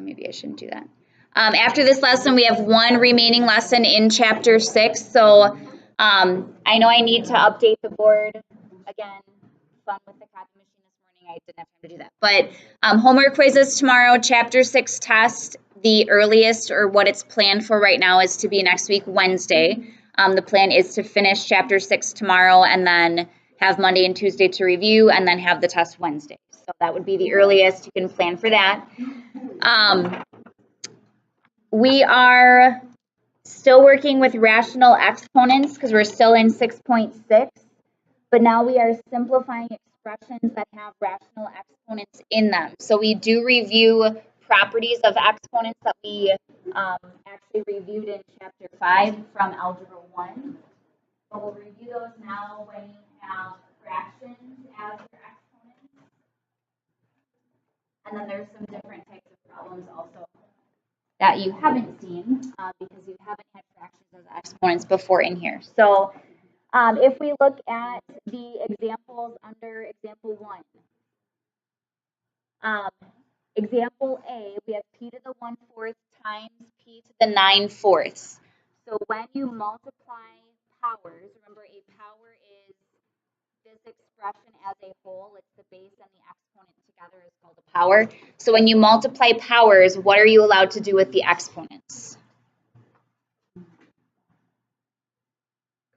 maybe I shouldn't do that. After this lesson, we have one remaining lesson in Chapter 6. So I know I need to update the board. Again, fun with the copy machine this morning. I didn't have time to do that. But homework quizzes tomorrow, Chapter 6 test. The earliest, or what it's planned for right now, is to be next week, Wednesday. The plan is to finish Chapter 6 tomorrow and then have Monday and Tuesday to review and then have the test Wednesday. So that would be the earliest. You can plan for that. We are still working with rational exponents because we're still in 6.6, but now we are simplifying expressions that have rational exponents in them. So we do review properties of exponents that we actually reviewed in Chapter 5 from Algebra 1. But we'll review those now when you have fractions as your exponents. And then there's some different types of problems also that you haven't seen because you haven't had fractions as exponents before in here. So if we look at the examples under example 1, example A, we have p to the 1/4 times p to the 9/4. So when you multiply powers, remember a power is this expression as a whole, it's the base and the exponent together is called a power. So when you multiply powers, what are you allowed to do with the exponents?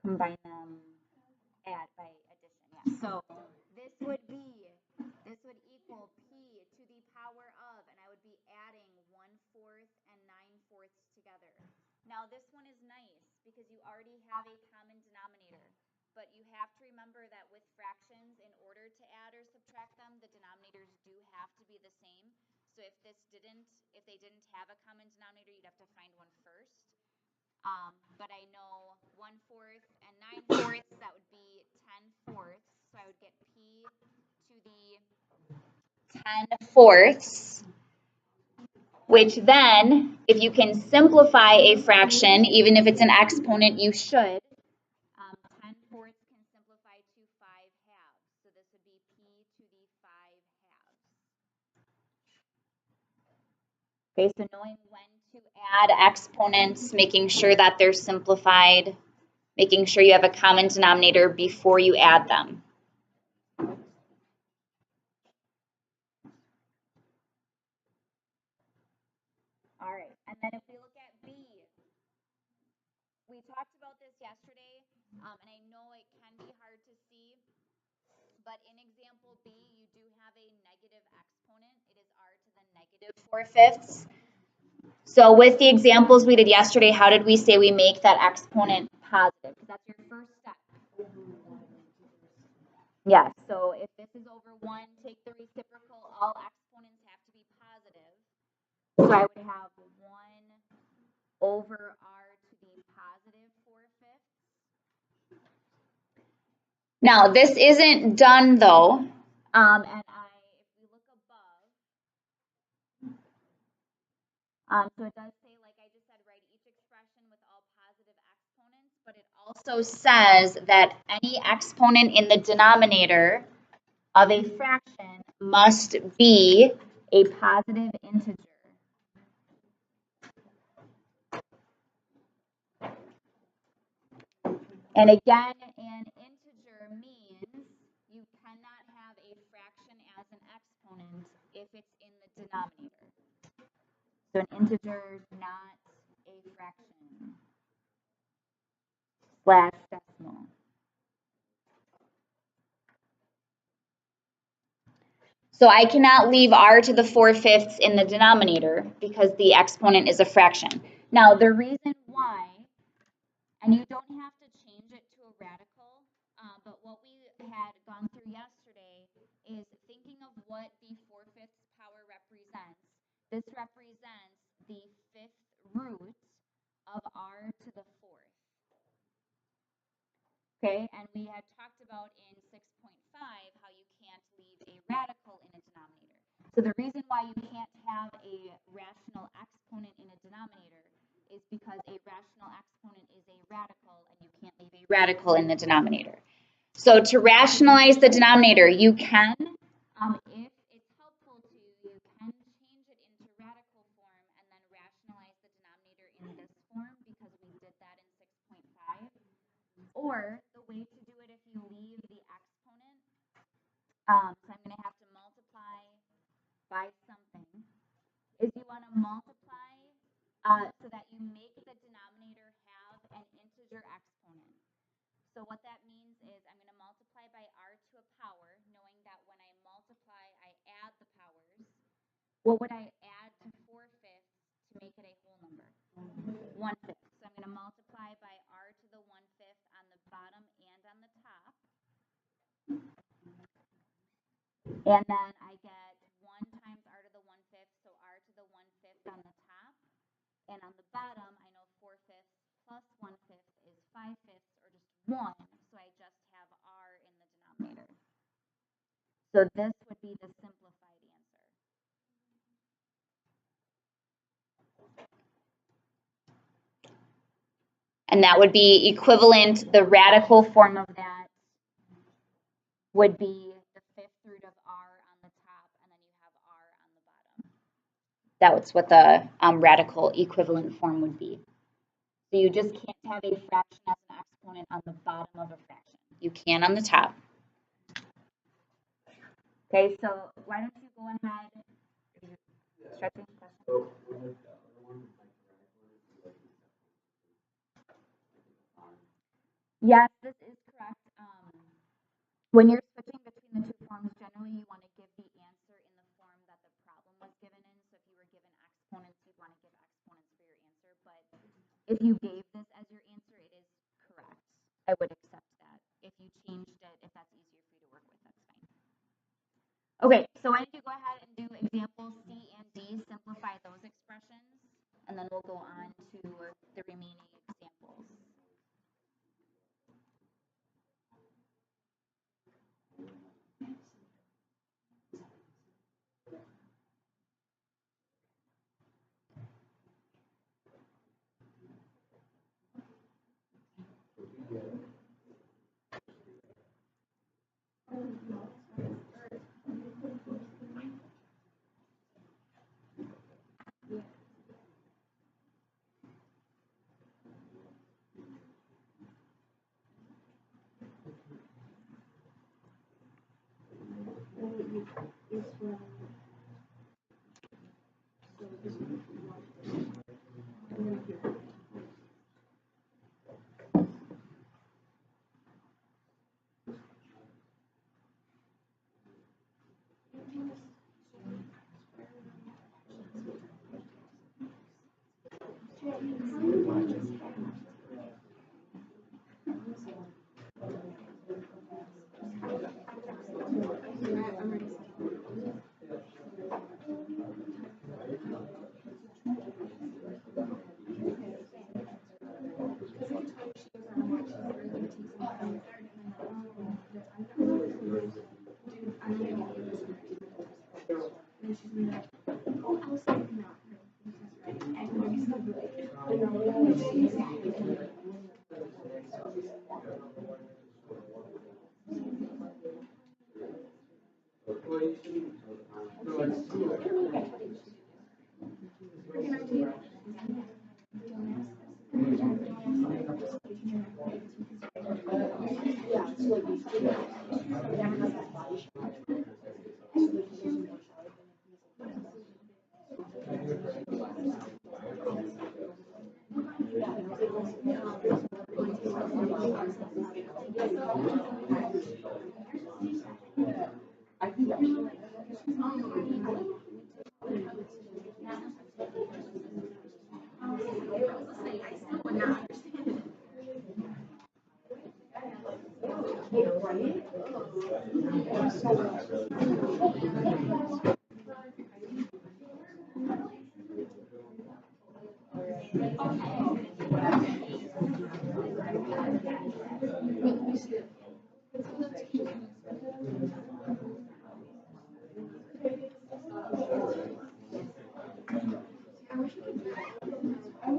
Combine them, add by addition. Yeah. So this would equal p to the power of, and I would be adding 1/4 and 9/4 together. Now this one is nice because you already have a common denominator. But you have to remember that with fractions, in order to add or subtract them, the denominators do have to be the same. So if they didn't have a common denominator, you'd have to find one first. But I know 1/4 and 9/4, that would be 10/4. So I would get p to the 10/4, which then, if you can simplify a fraction, even if it's an exponent, you should. 10/4 can simplify to 5/2. So this would be p to the 5/2. Okay, so knowing when to add exponents, making sure that they're simplified, making sure you have a common denominator before you add them. All right, and then if we look at B, we talked about this yesterday, and I know it can be hard to see, but in example B, you do have a negative exponent. It is r to the negative 4/5. So with the examples we did yesterday, how did we say we make that exponent positive? Because that's your first step. Yes, so if this is over 1, take the reciprocal. All exponents have to be positive. So I would have 1 over r to the positive 4/5. Now, this isn't done, though. And if we look above, so it does say, like I just said, write each expression with all positive exponents, but it also says that any exponent in the denominator of a fraction must be a positive integer. And again, an integer means you cannot have a fraction as an exponent if it's in the denominator. So an integer is not a fraction / decimal. So I cannot leave r to the 4/5 in the denominator because the exponent is a fraction. Now the reason why, and you don't have to change it to a radical, but what we had gone through yesterday is thinking of what the 4/5 power represents. This represents the 5th root of r to the 4th. Okay, and we had talked about in 6.5 how you can't leave a radical in a denominator. So the reason why you can't have a rational exponent in a denominator is because a rational exponent is a radical, and you can't leave a radical in the denominator. So to rationalize the denominator, you can, if it's helpful to you, you can change it into radical Or the way to do it if you leave the exponent, so I'm going to have to multiply by something, is you want to multiply so that you make the denominator have an integer exponent. So what that means is I'm going to multiply by r to a power, knowing that when I multiply, I add the powers. What would I add to 4/5 to make it a whole number? 1/5. So I'm going to multiply by r to the 1/5 on the bottom and on the top. And then I get 1 times r to the 1/5, so r to the 1/5 on the top. And on the bottom, I know 4/5 plus 1/5 is 5/5, or just 1, so I just have r in the denominator. So this would be the simplified answer. And that would be equivalent, the radical form of that would be the 5th root of r on the top, and then you have r on the bottom. That's what the radical equivalent form would be. So you just can't have a fraction as an exponent on the bottom of a fraction. You can on the top. Okay, so why don't you go ahead? Stretching question. Yes, this is correct. When you're switching between the two forms, generally you want to give the answer in the form that the problem was given in. So if you were given exponents, you'd want to give exponents for your answer. But if you gave this as your answer, it is correct. I would accept that. If you changed it, if that's easier for you to work with, that's fine. Okay, so why don't you go ahead and do examples C and D, simplify those expressions, and then we'll go on to the remaining examples.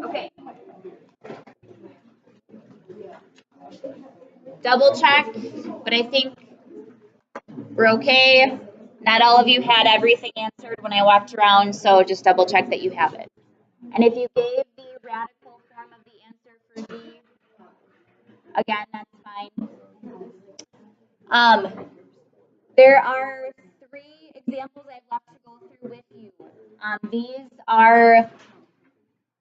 Okay. Double check, but I think we're okay. Not all of you had everything answered when I walked around, so just double check that you have it. And if you gave the radical form of the answer for D, again, that's fine. There are 3 examples I'd love to go through with you. These are,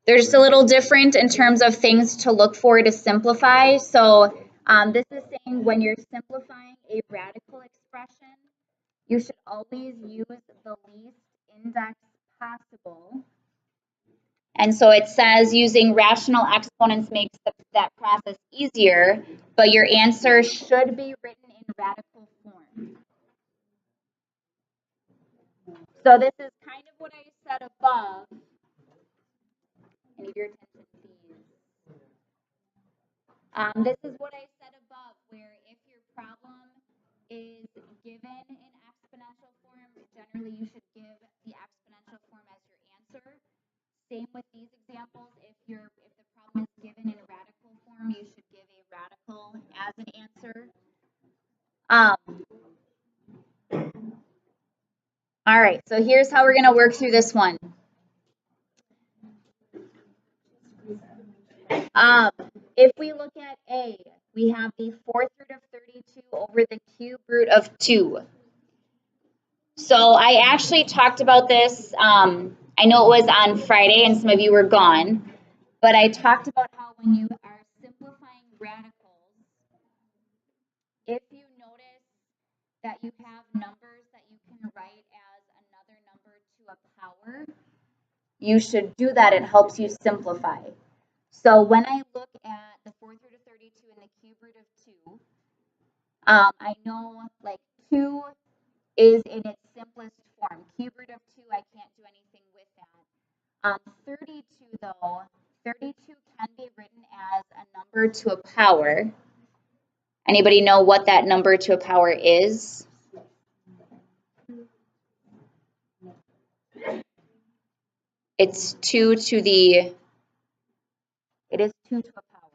they're just a little different in terms of things to look for to simplify. So this is saying when you're simplifying a radical expression, you should always use the least index possible. And so it says using rational exponents makes that process easier, but your answer should be written in radical form. So this is kind of what I said above. I need your attention, please. This is what I said above, where if your problem is given in exponential form, generally you should give the exponential form as your answer. Same with these examples. If the problem is given in radical form, you should give a radical as an answer. All right, so here's how we're going to work through this one. If we look at A, we have the 4th root of 32 over the cube root of 2. So I actually talked about this, I know it was on Friday and some of you were gone, but I talked about how when you are simplifying radicals, if you notice that you have numbers that you can write as another number to a power, you should do that. It helps you simplify. So when I look at the 4th root of 32 and the cube root of 2, I know like 2 is in its simplest form. Cube root of 2, I can't do anything with that. 32 though, 32 can be written as a number to a power. Anybody know what that number to a power is? It's 2 to the, it is 2 to a power.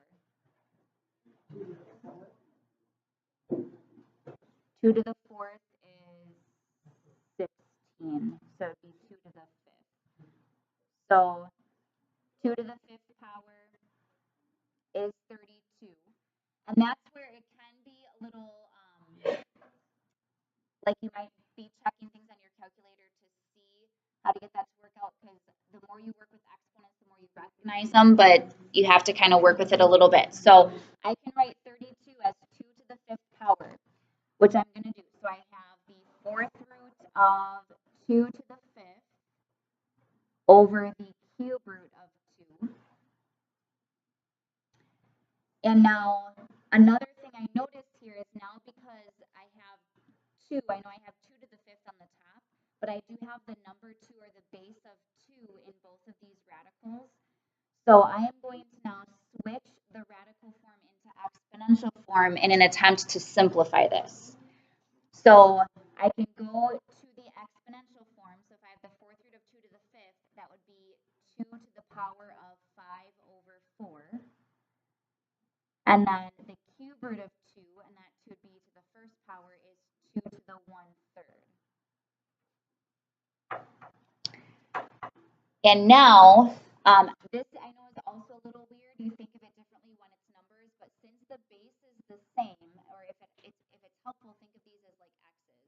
2 to the 4th is 16, so it'd be 2 to the 5th. So 2 to the 5th power is 32. And that's where it can be a little, like you might be checking things on your calculator to see how to get that to work out, because the more you work with exponents, the more you recognize them, but you have to kind of work with it a little bit. So I can write 32 as 2 to the 5th power, which I'm going to do. So I have the 4th root of 2 to the 5th over the cube root of 2. And now another thing I noticed here is now because I have 2, I know I have 2 to the 5th on the top, but I do have the number 2 or the base of 2 in both of these radicals. So I am going to now switch the radical form into exponential form in an attempt to simplify this. So I can go to the exponential form. So if I have the 4th root of 2 to the 5th, that would be 2 to the power of 5 over 4. And then the cube root of 2, and that should be to the first power, is 2 to the 1/3. And now, this I know is also a little weird. You think of it differently when it's numbers, but since the base is the same, or if it's helpful, think of these as like x's.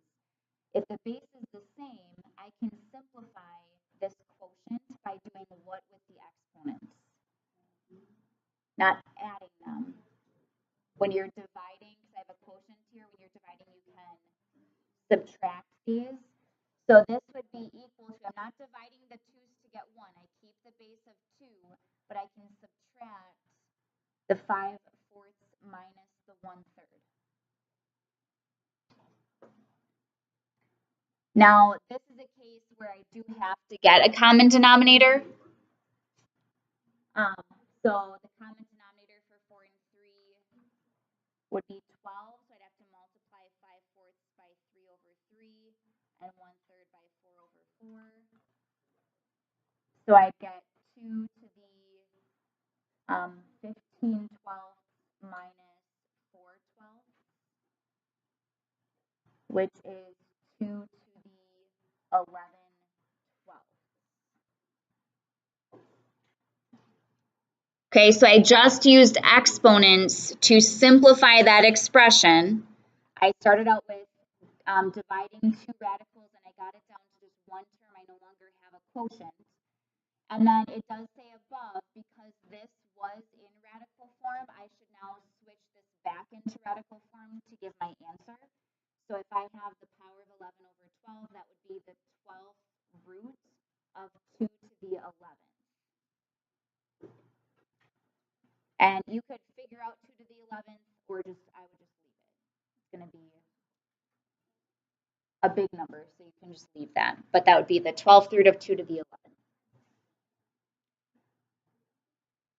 If the base is the same, I can simplify this quotient by doing what with the exponents? Not adding them. When you're dividing, because I have a quotient here, when you're dividing, you can subtract these. So this would be equal to, I'm not dividing the 2's to get 1. I keep the base of 2, but I can subtract the 5/4 minus the 1/3. Now, this is a case where I do have to get a common denominator. So the common denominator for 4 and 3 would be 12. So I'd have to multiply 5/4 by 3 over 3 and 1/3 by 4 over 4. So I get 2 to the 15/12 minus 4/12, which is 2 to the 11/12. Okay, so I just used exponents to simplify that expression. I started out with dividing two radicals, and I got it down to just one term. I no longer have a quotient. And then it does say above, because this was in radical form, I should now switch this back into radical form to give my answer. So if I have the power of 11 over 12, that would be the 12th root of 2 to the 11th. And you could figure out 2 to the 11th, or I would just leave it. It's going to be a big number, so you can just leave that. But that would be the 12th root of 2 to the 11th.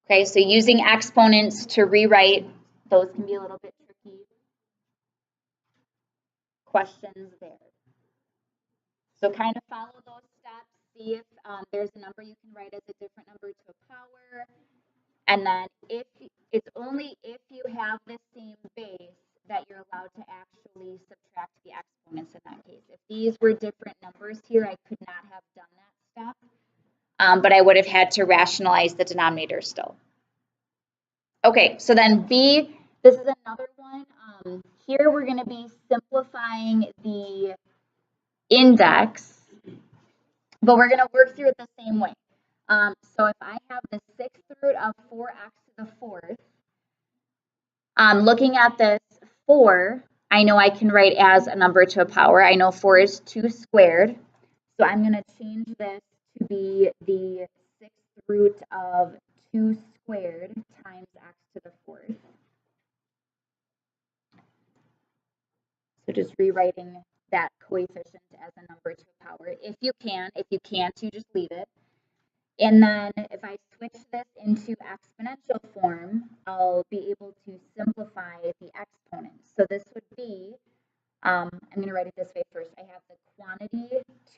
Okay, so using exponents to rewrite, those can be a little bit tricky questions there. So kind of follow those steps, see if there's a number you can write as a different number to a power. And then it's only if you have the same base that you're allowed to actually subtract the exponents in that case. If these were different numbers here, I could not have done that step, but I would have had to rationalize the denominator still. Okay, so then B, this is another one. Here we're going to be simplifying the index, but we're going to work through it the same way. So if I have the 6th root of 4x to the 4th, looking at this 4, I know I can write as a number to a power. I know 4 is 2 squared. So I'm going to change this to be the 6th root of 2 squared times x to the 4th. So just rewriting that coefficient as a number to a power if you can. If you can't, you just leave it. And then if I switch this into exponential form, I'll be able to simplify the exponents. So this would be, I'm going to write it this way first. I have the quantity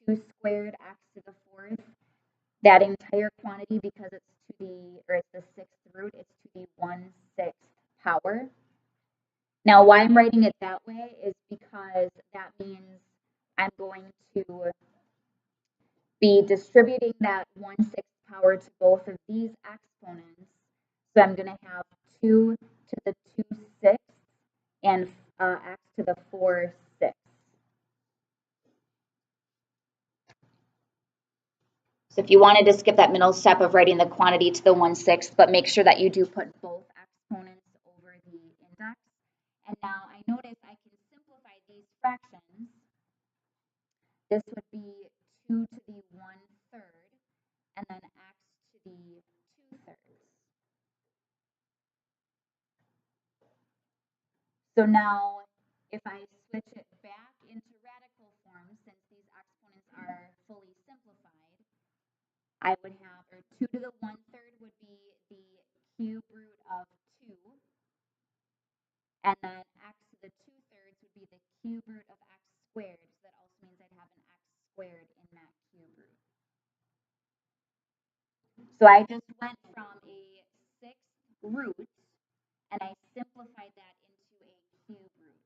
2 squared x to the 4th. That entire quantity, because it's the 6th root, it's to the 1/6 power. Now, why I'm writing it that way is because that means I'm going to be distributing that 1/6 power to both of these exponents. So I'm going to have 2 to the 2/6 and x to the 4/6. So if you wanted to skip that middle step of writing the quantity to the 1/6, but make sure that you do put both exponents over the index. And now I notice I can simplify these fractions. This would be 2 to the 1/3, and then x to the 2/3. So now, if I switch it back into radical form, since these exponents are fully simplified, I would have, or 2 to the 1/3 would be the cube root of 2, and then x to the 2/3 would be the cube root of x squared. So that also means I'd have an x squared in that cube root. So I just went from a 6th root, and I simplified that into a cube root.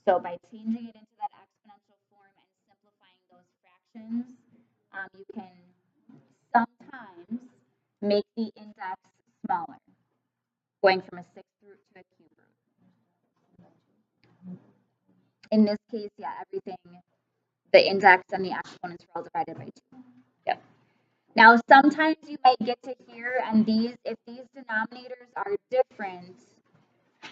So by changing it into that exponential form and simplifying those fractions, you can sometimes make the index smaller, going from a 6th root to a cube root. In this case, yeah, everything, the index and the exponents are all divided by 2. Yep. Now, sometimes you might get to here, and if these denominators are different,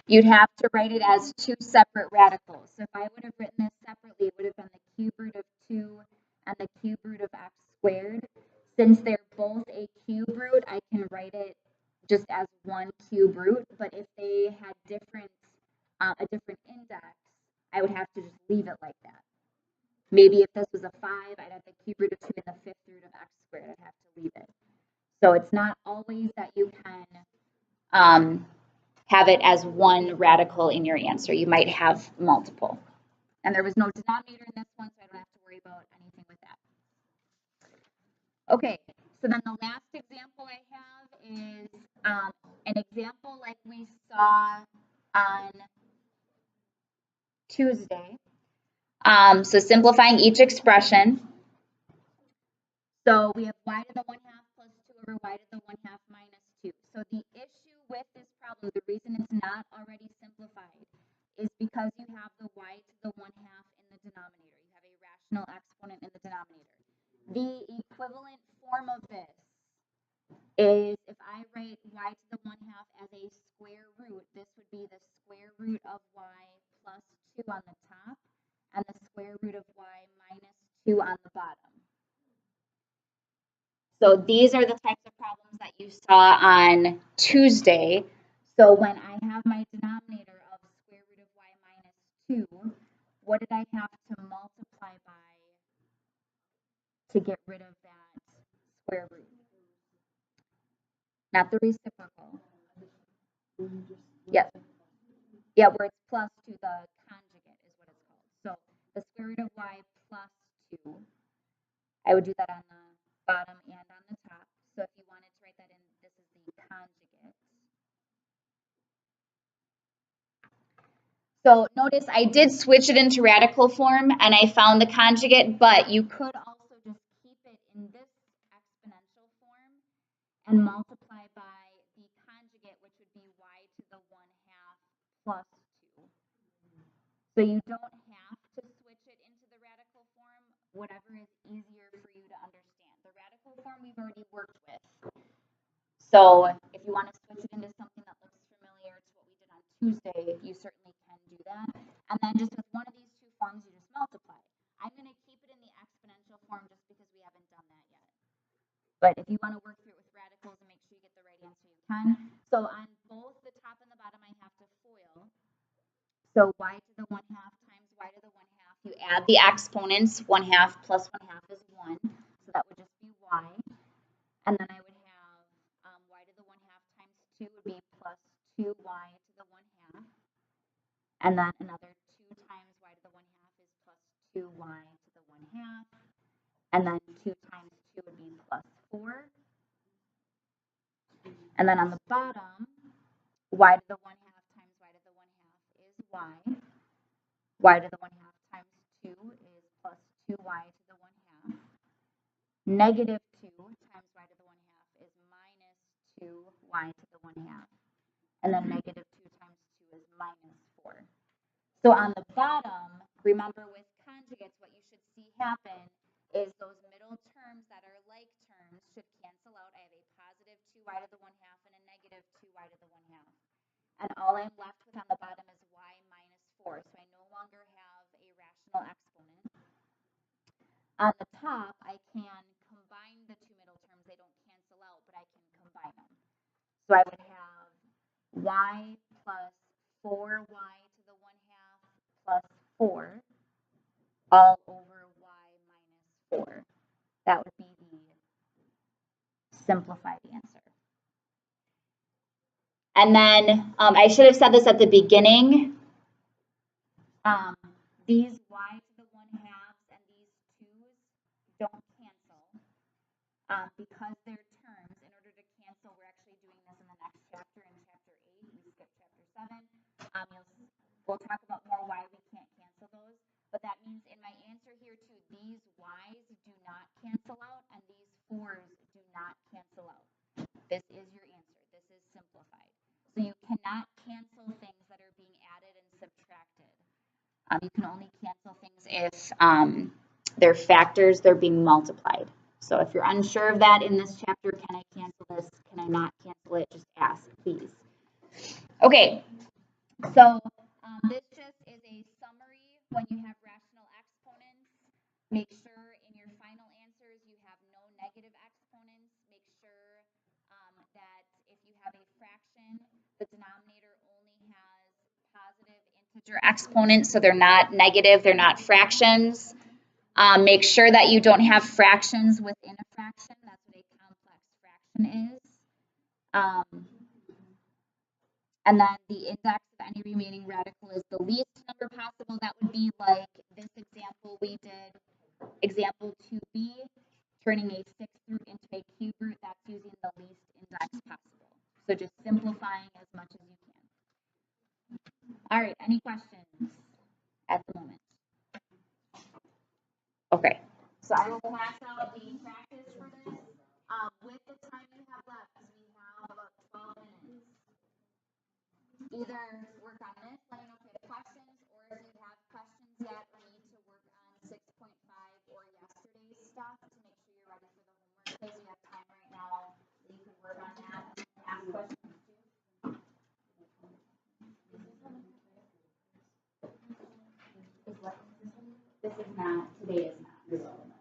you'd have to write it as 2 separate radicals. So if I would have written this separately, it would have been the cube root of 2 and the cube root of x squared. Since they're both a cube root, I can write it just as one cube root. But if they had a different index, I would have to just leave it like that. Maybe if this was a 5, I'd have the cube root of 2 and the 5th root of x squared. I'd have to leave it. So it's not always that you can have it as one radical in your answer. You might have multiple. And there was no denominator in this one, so I don't have to worry about anything with that. Okay, so then the last example I have is an example like we saw on Tuesday. So simplifying each expression. So we have y to the 1/2 plus 2 over y to the 1/2 So the issue with this problem, the reason it's not already simplified, is because you have the y to the 1/2 in the denominator. You have a rational exponent in the denominator. The equivalent form of this is if I write y to the 1/2 as a square root, this would be the square root of y plus 2 on the top and the square root of y minus 2 on the bottom. So these are the types of problems that you saw on Tuesday. So when I have my denominator of square root of y minus 2, what did I have to multiply by to get rid of that square root? Not the reciprocal. Yes. Yeah, where it's plus 2, the conjugate is what it's called. So the square root of y plus 2, I would do that on the bottom and on the top. So if you wanted to write that in, this is the conjugate. So notice I did switch it into radical form and I found the conjugate, but you could also just keep it in this exponential form and multiply by the conjugate, which would be y to the 1/2 plus 2. So you don't have to switch it into the radical form, whatever is easier for you to understand. The radical form we've already worked with. So if you want to switch it into something that looks familiar to what we did on Tuesday, you certainly can do that. And then just with one of these two forms, you just multiply. I'm going to keep it in the exponential form just because we haven't done that yet. But if you want to work through it with radicals and make sure you get the right answer, you can. So on both the top and the bottom, I have to FOIL. So y to the 1/2 times y to the 1/2. You add the exponents. 1/2 plus 1/2 is 1. So that would just be y. And then I would have y to the 1/2 times 2 would be plus 2y to the 1/2. And then another 2 times y to the 1/2 is plus 2y to the 1/2. And then 2 times 2 would be plus 4. And then on the bottom, y to the 1/2 times y to the 1/2 is y. Y to the 1/2 times 2 is plus 2y to the 1/2. Negative 2 times y to the 1/2 is minus 2y to the 1/2. And then negative 2 times 2 is minus 4. So on the bottom, remember with conjugates, what you should see happen is those middle terms that are like terms should cancel out. I have a positive 2y to the 1/2 and a negative 2y to the 1/2. And all I'm left with on the bottom is y minus 4. So I no longer have a rational exponent. On the top, I can combine the two middle terms. They don't cancel out, but I can combine them. So I would have y plus 4y to the 1/2 plus 4 all over y minus 4. That would be the simplified answer. And then I should have said this at the beginning. These y to the 1/2 and these 2's don't cancel because they're terms. In order to cancel, we're actually doing this in the next chapter, in chapter 8. We skipped chapter 7. We'll talk about more why we can't cancel those. But that means in my answer here too, these y's do not cancel out and these 4's do not cancel out. This is your answer. This is simplified. So you cannot cancel things that are being added and subtracted. You can only cancel things if they're factors, they're being multiplied. So if you're unsure of that in this chapter, can I cancel this? Can I not cancel it? Just ask, please. Okay, so this just is a summary when you have rational exponents. Make sure in your final answers you have no negative exponents. Make sure that if you have a fraction, the denominator only has positive integer exponents, so they're not negative, they're not fractions. Make sure that you don't have fractions within a fraction. That's what a complex fraction is. And then the index of any remaining radical is the least number possible. That would be like this example we did, example 2b, turning a 6th root into a cube root. That's using the least index possible. So just simplifying as much as you can. All right, any questions at the moment? Okay, so I will pass out the practice for this with the time you have left, because we have about 12 either work on this, let me know if you have questions, or if you have questions yet or need to work on 6.5 or yesterday's stuff to make sure you're ready for the homework, because you have time right now that you can work on that and ask questions too. This is not, today is not.